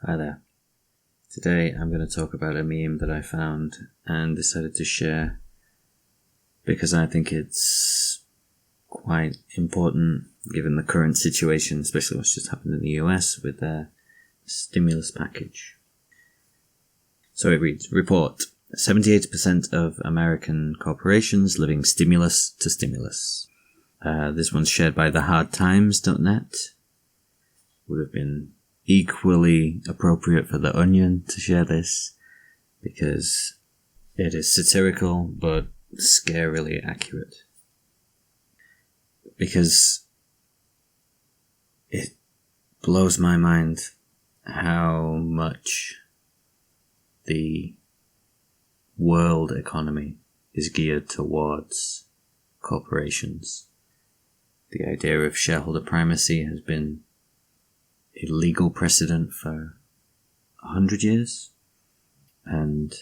Hi there. Today I'm going to talk about a meme that I found and decided to share because I think it's quite important given the current situation, especially what's just happened in the US with their stimulus package. So it reads, report, 78% of American corporations living stimulus to stimulus. This one's shared by thehardtimes.net. Would have been equally appropriate for The Onion to share this because it is satirical but scarily accurate. Because it blows my mind how much the world economy is geared towards corporations. The idea of shareholder primacy has been a legal precedent for 100 years, and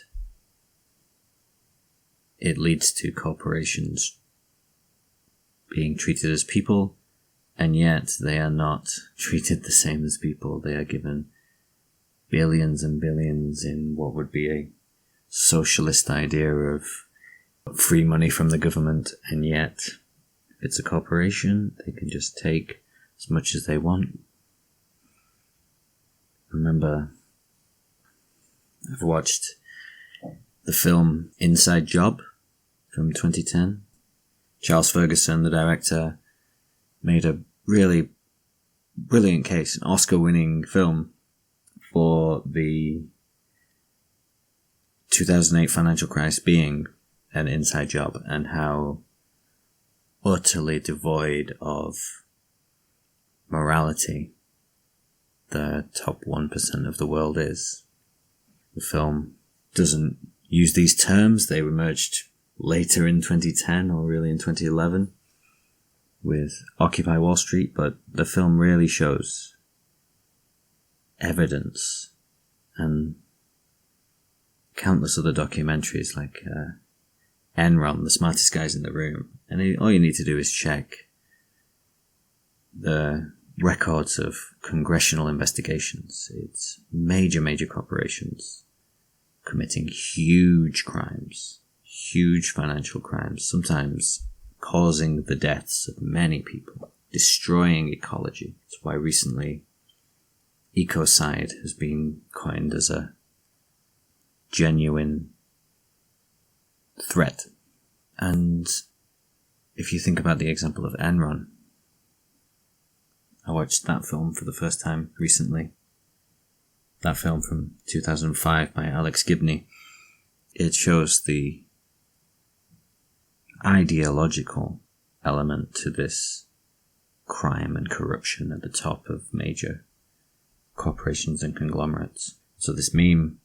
it leads to corporations being treated as people, and yet they are not treated the same as people. They are given billions and billions in what would be a socialist idea of free money from the government, and yet if it's a corporation, they can just take as much as they want. I remember I've watched the film Inside Job from 2010. Charles Ferguson, the director, made a really brilliant case, an Oscar-winning film for the 2008 financial crisis being an inside job and how utterly devoid of morality the top 1% of the world is. The film doesn't use these terms. They emerged later in 2010 or really in 2011 with Occupy Wall Street, but the film really shows evidence and countless other documentaries like Enron, the smartest guys in the room. And all you need to do is check the records of congressional investigations. It's major corporations committing huge crimes, huge financial crimes, sometimes causing the deaths of many people, destroying ecology. That's why recently ecocide has been coined as a genuine threat. And if you think about the example of Enron, I watched that film for the first time recently. That film from 2005 by Alex Gibney. It shows the ideological element to this crime and corruption at the top of major corporations and conglomerates. So this meme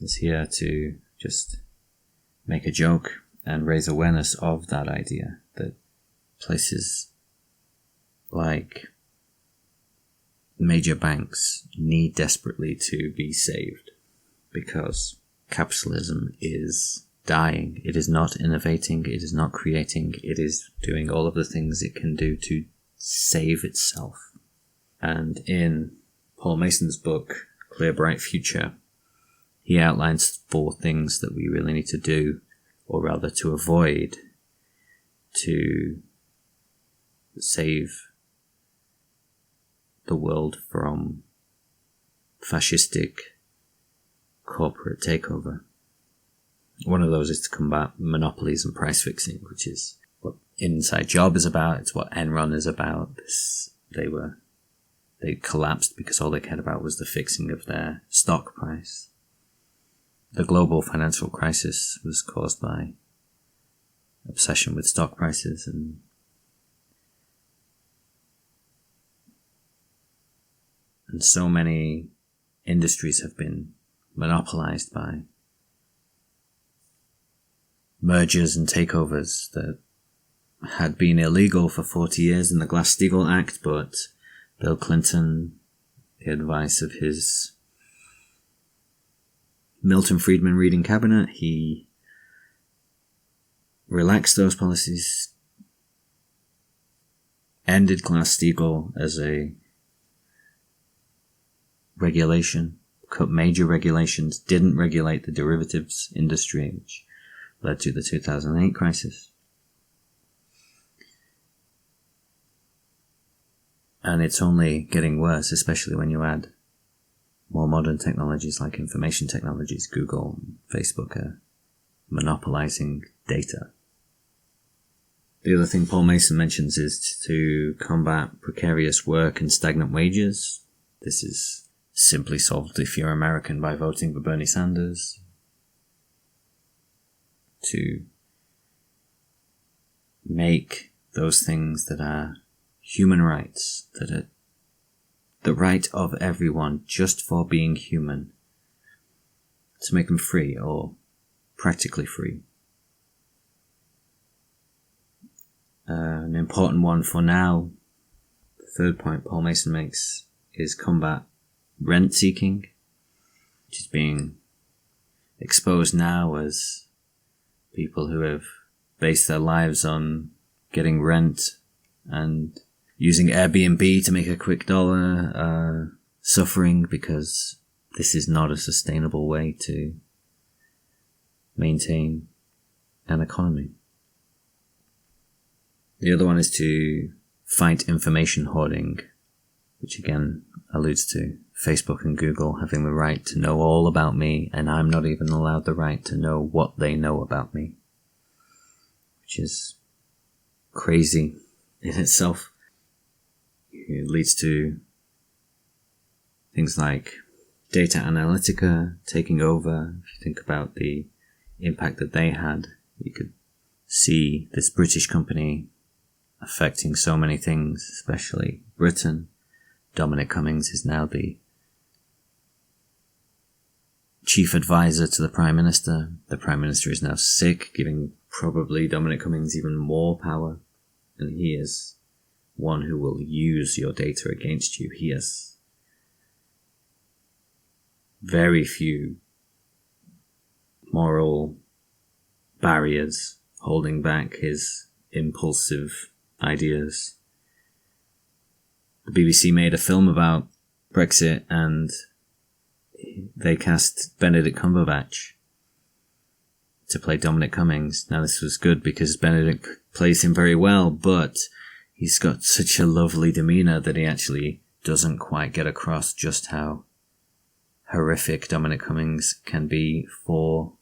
is here to just make a joke and raise awareness of that idea that places like major banks need desperately to be saved because capitalism is dying. It is not innovating. It is not creating. It is doing all of the things it can do to save itself. And in Paul Mason's book, Clear Bright Future, he outlines 4 things that we really need to do, or rather to avoid, to save the world from fascistic corporate takeover. One of those is to combat monopolies and price fixing, which is what Inside Job is about. It's what Enron is about. They collapsed because all they cared about was the fixing of their stock price. The global financial crisis was caused by obsession with stock prices, and so many industries have been monopolized by mergers and takeovers that had been illegal for 40 years in the Glass-Steagall Act, but Bill Clinton, the advice of his Milton Friedman reading cabinet, he relaxed those policies, ended Glass-Steagall as a regulation, cut major regulations, didn't regulate the derivatives industry, which led to the 2008 crisis. And it's only getting worse, especially when you add more modern technologies like information technologies. Google and Facebook are monopolizing data. The other thing Paul Mason mentions is to combat precarious work and stagnant wages. This is simply solved if you're American by voting for Bernie Sanders. To make those things that are human rights, that are the right of everyone just for being human, to make them free or practically free. An important one for now, the third point Paul Mason makes, is combat rent seeking, which is being exposed now as people who have based their lives on getting rent and using Airbnb to make a quick dollar are suffering because this is not a sustainable way to maintain an economy. The other one is to fight information hoarding, which again alludes to Facebook and Google having the right to know all about me, and I'm not even allowed the right to know what they know about me, which is crazy in itself. It leads to things like data analytica taking over. If you think about the impact that they had, you could see this British company affecting so many things, especially Britain. Dominic Cummings is now the chief advisor to the Prime Minister. The Prime Minister is now sick, giving probably Dominic Cummings even more power. And he is one who will use your data against you. He has very few moral barriers holding back his impulsive ideas. The BBC made a film about Brexit and they cast Benedict Cumberbatch to play Dominic Cummings. Now this was good because Benedict plays him very well, but he's got such a lovely demeanour that he actually doesn't quite get across just how horrific Dominic Cummings can be for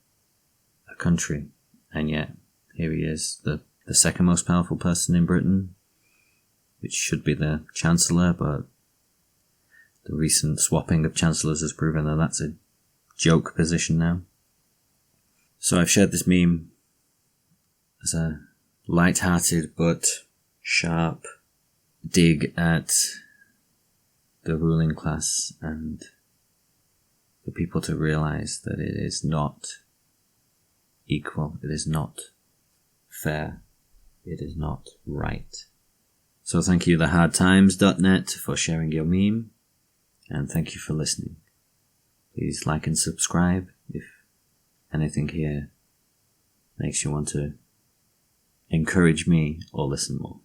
a country. And yet, here he is, the second most powerful person in Britain, which should be the Chancellor, but the recent swapping of Chancellors has proven that that's a joke position now. So I've shared this meme as a light-hearted but sharp dig at the ruling class and for people to realize that it is not equal, it is not fair, it is not right. So thank you thehardtimes.net for sharing your meme, and thank you for listening. Please like and subscribe if anything here makes you want to encourage me or listen more.